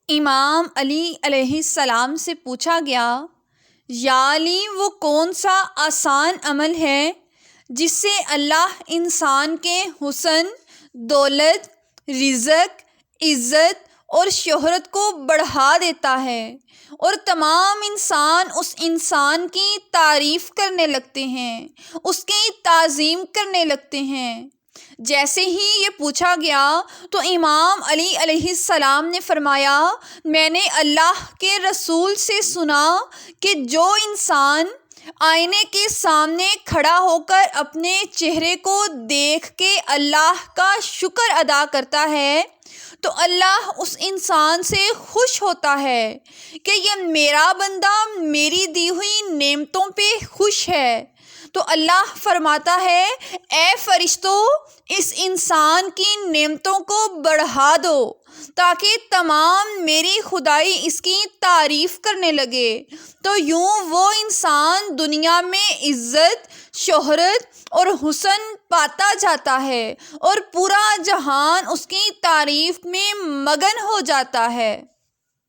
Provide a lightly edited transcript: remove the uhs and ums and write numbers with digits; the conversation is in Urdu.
امام علی علیہ السلام سے پوچھا گیا، یا علی، وہ کون سا آسان عمل ہے جس سے اللہ انسان کے حسن، دولت، رزق، عزت اور شہرت کو بڑھا دیتا ہے اور تمام انسان اس انسان کی تعریف کرنے لگتے ہیں، اس کی تعظیم کرنے لگتے ہیں؟ جیسے ہی یہ پوچھا گیا تو امام علی علیہ السلام نے فرمایا، میں نے اللہ کے رسول سے سنا کہ جو انسان آئینے کے سامنے کھڑا ہو کر اپنے چہرے کو دیکھ کے اللہ کا شکر ادا کرتا ہے تو اللہ اس انسان سے خوش ہوتا ہے کہ یہ میرا بندہ میری دی ہوئی نعمتوں پہ خوش ہے۔ تو اللہ فرماتا ہے، اے فرشتوں، اس انسان کی نعمتوں کو بڑھا دو تاکہ تمام میری خدائی اس کی تعریف کرنے لگے۔ تو یوں وہ انسان دنیا میں عزت، شہرت اور حسن پاتا جاتا ہے اور پورا جہان اس کی تعریف میں مگن ہو جاتا ہے۔